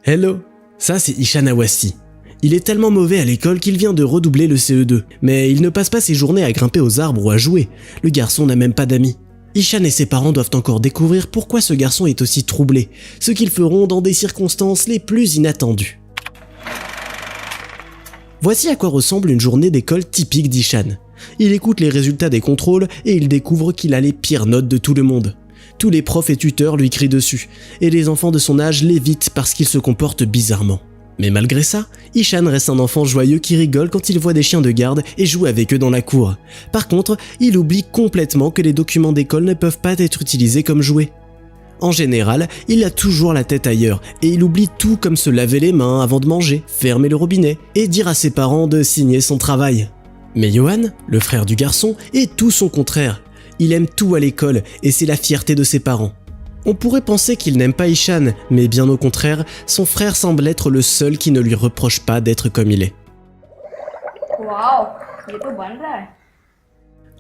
Hello, ça c'est Ishan Awasti. Il est tellement mauvais à l'école qu'il vient de redoubler le CE2, mais il ne passe pas ses journées à grimper aux arbres ou à jouer. Le garçon n'a même pas d'amis. Ishan et ses parents doivent encore découvrir pourquoi ce garçon est aussi troublé, ce qu'ils feront dans des circonstances les plus inattendues. Voici à quoi ressemble une journée d'école typique d'Ishan. Il écoute les résultats des contrôles et il découvre qu'il a les pires notes de tout le monde. Tous les profs et tuteurs lui crient dessus, et les enfants de son âge l'évitent parce qu'il se comporte bizarrement. Mais malgré ça, Ishan reste un enfant joyeux qui rigole quand il voit des chiens de garde et joue avec eux dans la cour. Par contre, il oublie complètement que les documents d'école ne peuvent pas être utilisés comme jouets. En général, il a toujours la tête ailleurs et il oublie tout comme se laver les mains avant de manger, fermer le robinet et dire à ses parents de signer son travail. Mais Johan, le frère du garçon, est tout son contraire. Il aime tout à l'école et c'est la fierté de ses parents. On pourrait penser qu'il n'aime pas Ishan, mais bien au contraire, son frère semble être le seul qui ne lui reproche pas d'être comme il est. Wow, ये तो बन रहा है.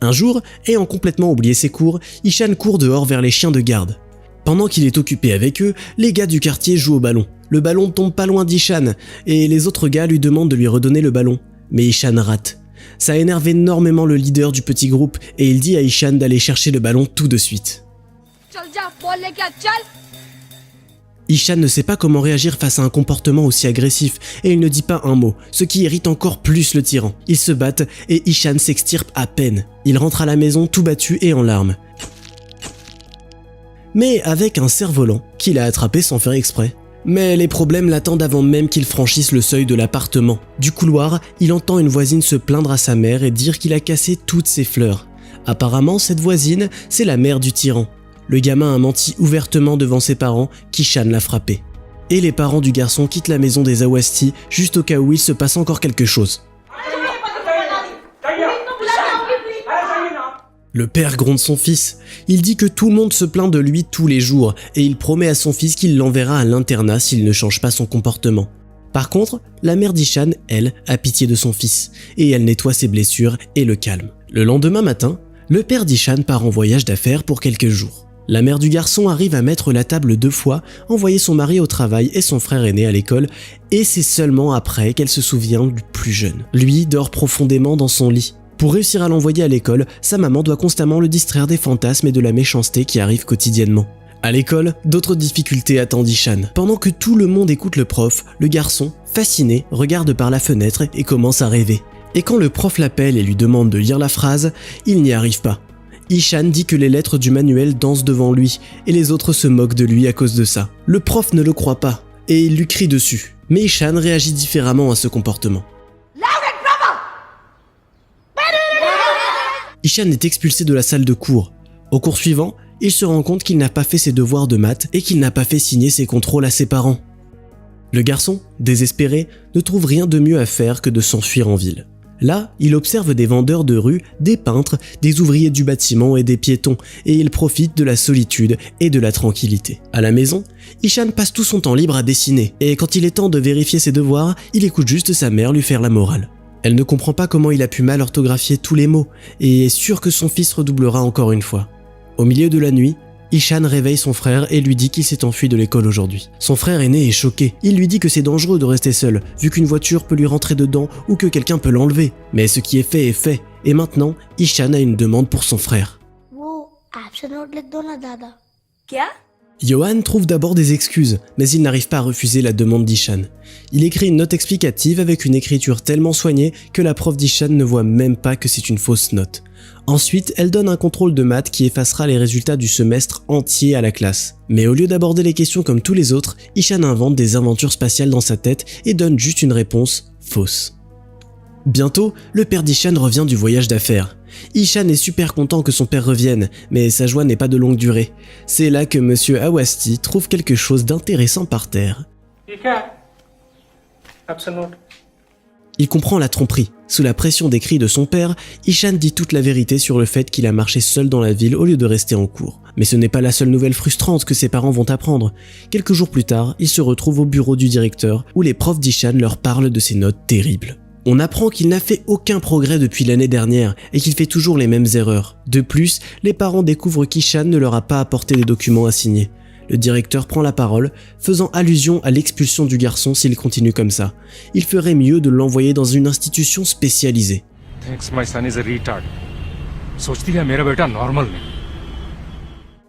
Un jour, ayant complètement oublié ses cours, Ishan court dehors vers les chiens de garde. Pendant qu'il est occupé avec eux, les gars du quartier jouent au ballon. Le ballon tombe pas loin d'Ishan, et les autres gars lui demandent de lui redonner le ballon. Mais Ishan rate. Ça énerve énormément le leader du petit groupe, et il dit à Ishan d'aller chercher le ballon tout de suite. चल जा बॉल लेके आ, चल. Ishan ne sait pas comment réagir face à un comportement aussi agressif et il ne dit pas un mot, ce qui irrite encore plus le tyran. Ils se battent et Ishan s'extirpe à peine. Il rentre à la maison tout battu et en larmes. Mais avec un cerf-volant qu'il a attrapé sans faire exprès. Mais les problèmes l'attendent avant même qu'il franchisse le seuil de l'appartement. Du couloir, il entend une voisine se plaindre à sa mère et dire qu'il a cassé toutes ses fleurs. Apparemment, cette voisine, c'est la mère du tyran. Le gamin a menti ouvertement devant ses parents qu'Ishan l'a frappé. Et les parents du garçon quittent la maison des Awasti juste au cas où il se passe encore quelque chose. Le père gronde son fils. Il dit que tout le monde se plaint de lui tous les jours et il promet à son fils qu'il l'enverra à l'internat s'il ne change pas son comportement. Par contre, la mère d'Ishan, elle, a pitié de son fils et elle nettoie ses blessures et le calme. Le lendemain matin, le père d'Ishan part en voyage d'affaires pour quelques jours. La mère du garçon arrive à mettre la table 2 fois, envoyer son mari au travail et son frère aîné à l'école, et c'est seulement après qu'elle se souvient du plus jeune. Lui dort profondément dans son lit. Pour réussir à l'envoyer à l'école, sa maman doit constamment le distraire des fantasmes et de la méchanceté qui arrivent quotidiennement. À l'école, d'autres difficultés attendent Ishan. Pendant que tout le monde écoute le prof, le garçon, fasciné, regarde par la fenêtre et commence à rêver. Et quand le prof l'appelle et lui demande de lire la phrase, il n'y arrive pas. Ishan dit que les lettres du manuel dansent devant lui et les autres se moquent de lui à cause de ça. Le prof ne le croit pas et il lui crie dessus. Mais Ishan réagit différemment à ce comportement. Ishan est expulsé de la salle de cours. Au cours suivant, il se rend compte qu'il n'a pas fait ses devoirs de maths et qu'il n'a pas fait signer ses contrôles à ses parents. Le garçon, désespéré, ne trouve rien de mieux à faire que de s'enfuir en ville. Là, il observe des vendeurs de rue, des peintres, des ouvriers du bâtiment et des piétons, et il profite de la solitude et de la tranquillité. À la maison, Ishan passe tout son temps libre à dessiner, et quand il est temps de vérifier ses devoirs, il écoute juste sa mère lui faire la morale. Elle ne comprend pas comment il a pu mal orthographier tous les mots, et est sûre que son fils redoublera encore une fois. Au milieu de la nuit, Ishan réveille son frère et lui dit qu'il s'est enfui de l'école aujourd'hui. Son frère aîné est choqué. Il lui dit que c'est dangereux de rester seul, vu qu'une voiture peut lui rentrer dedans ou que quelqu'un peut l'enlever. Mais ce qui est fait, et maintenant, Ishan a une demande pour son frère. वो absent note लिख दो ना दादा. क्या? Johan trouve d'abord des excuses, mais il n'arrive pas à refuser la demande d'Ishan. Il écrit une note explicative avec une écriture tellement soignée que la prof d'Ishan ne voit même pas que c'est une fausse note. Ensuite, elle donne un contrôle de maths qui effacera les résultats du semestre entier à la classe. Mais au lieu d'aborder les questions comme tous les autres, Ishan invente des aventures spatiales dans sa tête et donne juste une réponse fausse. Bientôt, le père d'Ishan revient du voyage d'affaires. Ishan est super content que son père revienne, mais sa joie n'est pas de longue durée. C'est là que Monsieur Awasti trouve quelque chose d'intéressant par terre. Il comprend la tromperie. Sous la pression des cris de son père, Ishan dit toute la vérité sur le fait qu'il a marché seul dans la ville au lieu de rester en cours. Mais ce n'est pas la seule nouvelle frustrante que ses parents vont apprendre. Quelques jours plus tard, il se retrouve au bureau du directeur où les profs d'Ishan leur parlent de ses notes terribles. On apprend qu'il n'a fait aucun progrès depuis l'année dernière et qu'il fait toujours les mêmes erreurs. De plus, les parents découvrent qu'Ishan ne leur a pas apporté des documents à signer. Le directeur prend la parole, faisant allusion à l'expulsion du garçon s'il continue comme ça. Il ferait mieux de l'envoyer dans une institution spécialisée. Thinks my son is a retard. सोचती है मेरा बेटा normal नहीं.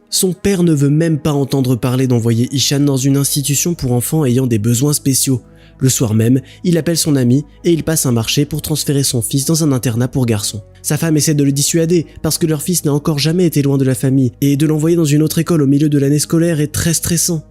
Son père ne veut même pas entendre parler d'envoyer Ishan dans une institution pour enfants ayant des besoins spéciaux. Le soir même, il appelle son ami et il passe un marché pour transférer son fils dans un internat pour garçons. Sa femme essaie de le dissuader parce que leur fils n'a encore jamais été loin de la famille et de l'envoyer dans une autre école au milieu de l'année scolaire est très stressant.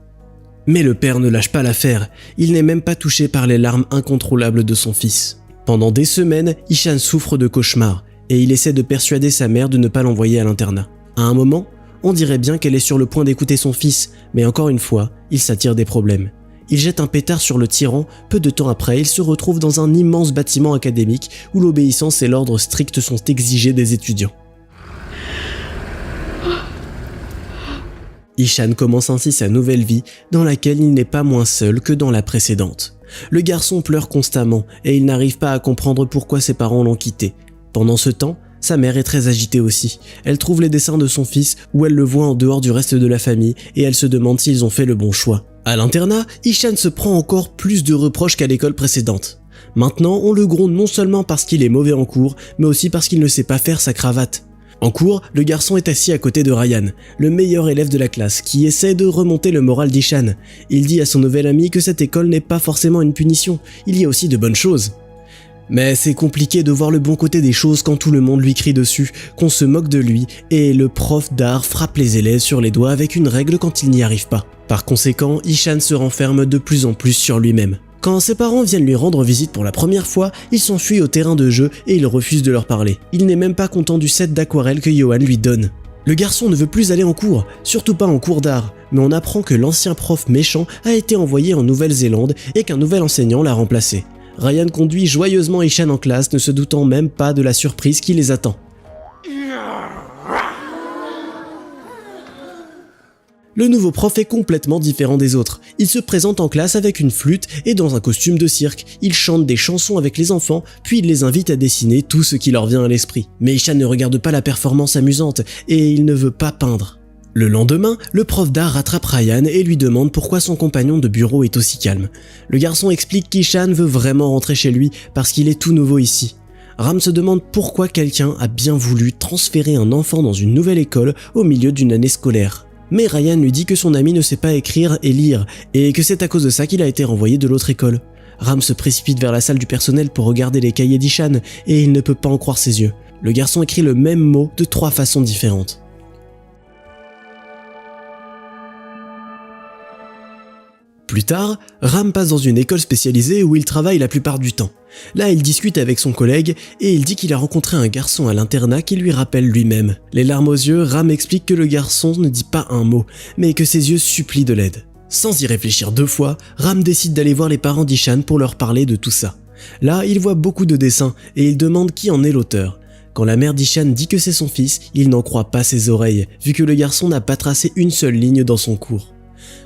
Mais le père ne lâche pas l'affaire, il n'est même pas touché par les larmes incontrôlables de son fils. Pendant des semaines, Ishan souffre de cauchemars et il essaie de persuader sa mère de ne pas l'envoyer à l'internat. À un moment, on dirait bien qu'elle est sur le point d'écouter son fils, mais encore une fois, il s'attire des problèmes. Il jette un pétard sur le tyran, peu de temps après, il se retrouve dans un immense bâtiment académique où l'obéissance et l'ordre strict sont exigés des étudiants. Ishan commence ainsi sa nouvelle vie, dans laquelle il n'est pas moins seul que dans la précédente. Le garçon pleure constamment et il n'arrive pas à comprendre pourquoi ses parents l'ont quitté. Pendant ce temps, sa mère est très agitée aussi. Elle trouve les dessins de son fils où elle le voit en dehors du reste de la famille et elle se demande s'ils ont fait le bon choix. À l'internat, Ishan se prend encore plus de reproches qu'à l'école précédente. Maintenant, on le gronde non seulement parce qu'il est mauvais en cours, mais aussi parce qu'il ne sait pas faire sa cravate. En cours, le garçon est assis à côté de Ryan, le meilleur élève de la classe, qui essaie de remonter le moral d'Ishan. Il dit à son nouvel ami que cette école n'est pas forcément une punition, il y a aussi de bonnes choses. Mais c'est compliqué de voir le bon côté des choses quand tout le monde lui crie dessus, qu'on se moque de lui, et le prof d'art frappe les élèves sur les doigts avec une règle quand ils n'y arrivent pas. Par conséquent, Ishan se renferme de plus en plus sur lui-même. Quand ses parents viennent lui rendre visite pour la première fois, il s'enfuit au terrain de jeu et il refuse de leur parler. Il n'est même pas content du set d'aquarelle que Johan lui donne. Le garçon ne veut plus aller en cours, surtout pas en cours d'art, mais on apprend que l'ancien prof méchant a été envoyé en Nouvelle-Zélande et qu'un nouvel enseignant l'a remplacé. Ryan conduit joyeusement Ishan en classe, ne se doutant même pas de la surprise qui les attend. Le nouveau prof est complètement différent des autres. Il se présente en classe avec une flûte et dans un costume de cirque. Il chante des chansons avec les enfants, puis il les invite à dessiner tout ce qui leur vient à l'esprit. Mais Ishan ne regarde pas la performance amusante et il ne veut pas peindre. Le lendemain, le prof d'art rattrape Ryan et lui demande pourquoi son compagnon de bureau est aussi calme. Le garçon explique qu'Ishan veut vraiment rentrer chez lui parce qu'il est tout nouveau ici. Ram se demande pourquoi quelqu'un a bien voulu transférer un enfant dans une nouvelle école au milieu d'une année scolaire. Mais Ryan lui dit que son ami ne sait pas écrire et lire, et que c'est à cause de ça qu'il a été renvoyé de l'autre école. Ram se précipite vers la salle du personnel pour regarder les cahiers d'Ishan, et il ne peut pas en croire ses yeux. Le garçon écrit le même mot de 3 façons différentes. Plus tard, Ram passe dans une école spécialisée où il travaille la plupart du temps. Là, il discute avec son collègue et il dit qu'il a rencontré un garçon à l'internat qui lui rappelle lui-même. Les larmes aux yeux, Ram explique que le garçon ne dit pas un mot, mais que ses yeux supplient de l'aide. Sans y réfléchir 2 fois, Ram décide d'aller voir les parents d'Ishan pour leur parler de tout ça. Là, il voit beaucoup de dessins et il demande qui en est l'auteur. Quand la mère d'Ishan dit que c'est son fils, il n'en croit pas ses oreilles, vu que le garçon n'a pas tracé une seule ligne dans son cours.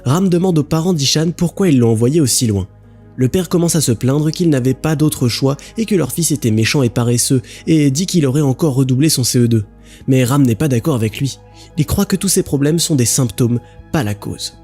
Ram demande aux parents d'Ishan pourquoi ils l'ont envoyé aussi loin. Le père commence à se plaindre qu'il n'avait pas d'autre choix et que leur fils était méchant et paresseux et dit qu'il aurait encore redoublé son CE2. Mais Ram n'est pas d'accord avec lui. Il croit que tous ces problèmes sont des symptômes, pas la cause.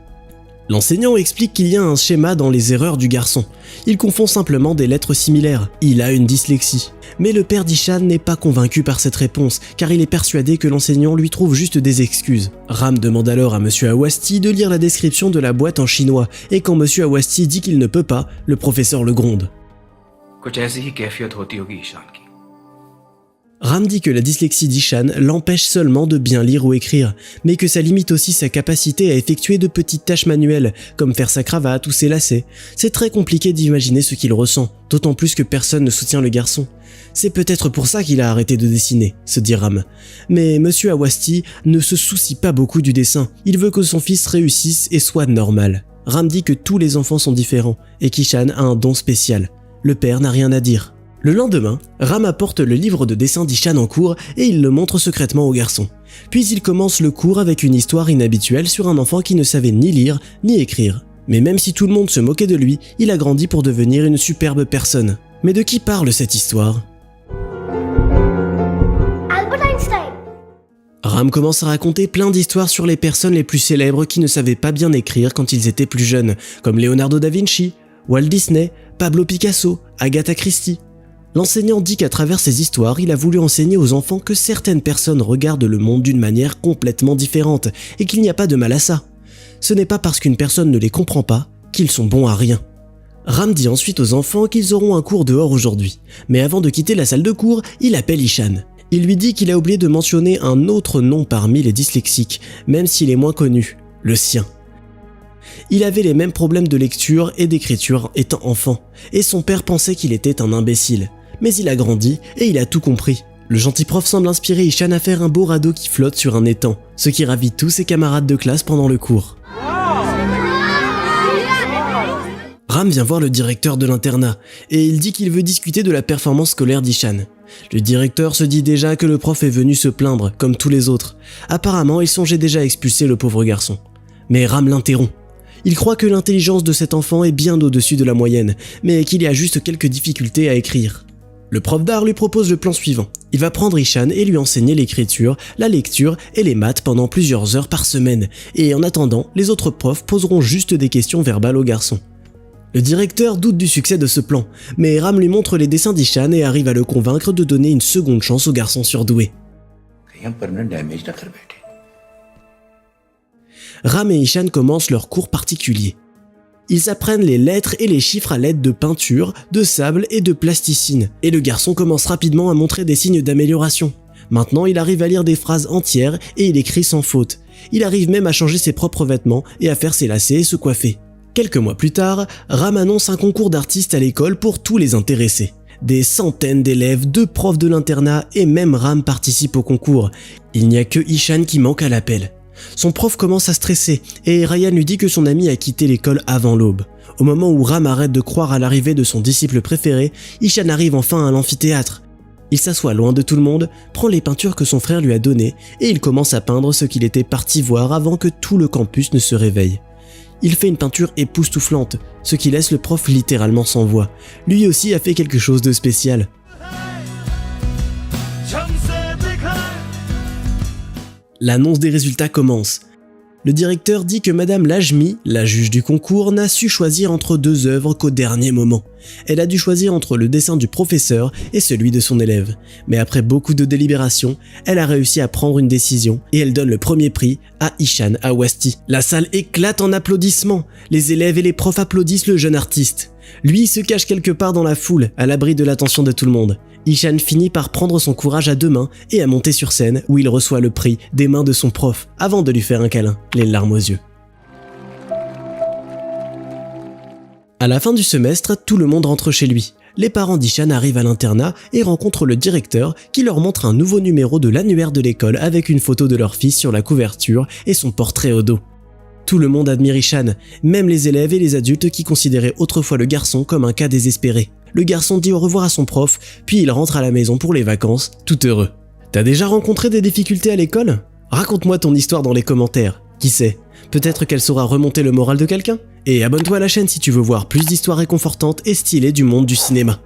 L'enseignant explique qu'il y a un schéma dans les erreurs du garçon. Il confond simplement des lettres similaires. Il a une dyslexie. Mais le père d'Ishan n'est pas convaincu par cette réponse, car il est persuadé que l'enseignant lui trouve juste des excuses. Ram demande alors à Monsieur Awasti de lire la description de la boîte en chinois, et quand Monsieur Awasti dit qu'il ne peut pas, le professeur le gronde. कुछ ऐसी ही कैफियत होती होगी ईशान की। Ram dit que la dyslexie d'Ishan l'empêche seulement de bien lire ou écrire, mais que ça limite aussi sa capacité à effectuer de petites tâches manuelles, comme faire sa cravate ou ses lacets. C'est très compliqué d'imaginer ce qu'il ressent, d'autant plus que personne ne soutient le garçon. C'est peut-être pour ça qu'il a arrêté de dessiner, se dit Ram. Mais Monsieur Awasti ne se soucie pas beaucoup du dessin, il veut que son fils réussisse et soit normal. Ram dit que tous les enfants sont différents, et qu'Ishan a un don spécial. Le père n'a rien à dire. Le lendemain, Ram apporte le livre de dessin d'Ishan en cours et il le montre secrètement au garçon. Puis il commence le cours avec une histoire inhabituelle sur un enfant qui ne savait ni lire ni écrire. Mais même si tout le monde se moquait de lui, il a grandi pour devenir une superbe personne. Mais de qui parle cette histoire ? Albert Einstein. Ram commence à raconter plein d'histoires sur les personnes les plus célèbres qui ne savaient pas bien écrire quand ils étaient plus jeunes, comme Leonardo da Vinci, Walt Disney, Pablo Picasso, Agatha Christie. L'enseignant dit qu'à travers ces histoires, il a voulu enseigner aux enfants que certaines personnes regardent le monde d'une manière complètement différente et qu'il n'y a pas de mal à ça. Ce n'est pas parce qu'une personne ne les comprend pas qu'ils sont bons à rien. Ram dit ensuite aux enfants qu'ils auront un cours dehors aujourd'hui, mais avant de quitter la salle de cours, il appelle Ishan. Il lui dit qu'il a oublié de mentionner un autre nom parmi les dyslexiques, même s'il est moins connu, le sien. Il avait les mêmes problèmes de lecture et d'écriture étant enfant, et son père pensait qu'il était un imbécile. Mais il a grandi et il a tout compris. Le gentil prof semble inspirer Ishan à faire un beau radeau qui flotte sur un étang, ce qui ravit tous ses camarades de classe pendant le cours. Ram vient voir le directeur de l'internat, et il dit qu'il veut discuter de la performance scolaire d'Ishan. Le directeur se dit déjà que le prof est venu se plaindre, comme tous les autres. Apparemment, il songeait déjà à expulser le pauvre garçon. Mais Ram l'interrompt. Il croit que l'intelligence de cet enfant est bien au-dessus de la moyenne, mais qu'il y a juste quelques difficultés à écrire. Le prof d'art lui propose le plan suivant. Il va prendre Ishan et lui enseigner l'écriture, la lecture et les maths pendant plusieurs heures par semaine, et en attendant, les autres profs poseront juste des questions verbales au garçon. Le directeur doute du succès de ce plan, mais Ram lui montre les dessins d'Ishan et arrive à le convaincre de donner une seconde chance au garçon surdoué. Ram et Ishan commencent leur cours particulier. Ils apprennent les lettres et les chiffres à l'aide de peinture, de sable et de plasticine, et le garçon commence rapidement à montrer des signes d'amélioration. Maintenant, il arrive à lire des phrases entières et il écrit sans faute. Il arrive même à changer ses propres vêtements et à faire ses lacets et se coiffer. Quelques mois plus tard, Ram annonce un concours d'artistes à l'école pour tous les intéressés. Des centaines d'élèves, de profs de l'internat et même Ram participent au concours. Il n'y a que Ishan qui manque à l'appel. Son prof commence à stresser et Ryan lui dit que son ami a quitté l'école avant l'aube. Au moment où Ram arrête de croire à l'arrivée de son disciple préféré, Ishan arrive enfin à l'amphithéâtre. Il s'assoit loin de tout le monde, prend les peintures que son frère lui a données et il commence à peindre ce qu'il était parti voir avant que tout le campus ne se réveille. Il fait une peinture époustouflante, ce qui laisse le prof littéralement sans voix. Lui aussi a fait quelque chose de spécial. L'annonce des résultats commence. Le directeur dit que Madame Lajmi, la juge du concours, n'a su choisir entre deux œuvres qu'au dernier moment. Elle a dû choisir entre le dessin du professeur et celui de son élève. Mais après beaucoup de délibération, elle a réussi à prendre une décision et elle donne le premier prix à Ishan Awasti. La salle éclate en applaudissements. Les élèves et les profs applaudissent le jeune artiste. Lui se cache quelque part dans la foule, à l'abri de l'attention de tout le monde. Ishan finit par prendre son courage à deux mains et à monter sur scène où il reçoit le prix des mains de son prof avant de lui faire un câlin, les larmes aux yeux. À la fin du semestre, tout le monde rentre chez lui. Les parents d'Ishan arrivent à l'internat et rencontrent le directeur qui leur montre un nouveau numéro de l'annuaire de l'école avec une photo de leur fils sur la couverture et son portrait au dos. Tout le monde admire Ishan, même les élèves et les adultes qui considéraient autrefois le garçon comme un cas désespéré. Le garçon dit au revoir à son prof, puis il rentre à la maison pour les vacances, tout heureux. T'as déjà rencontré des difficultés à l'école ? Raconte-moi ton histoire dans les commentaires. Qui sait ? Peut-être qu'elle saura remonter le moral de quelqu'un ? Et abonne-toi à la chaîne si tu veux voir plus d'histoires réconfortantes et stylées du monde du cinéma.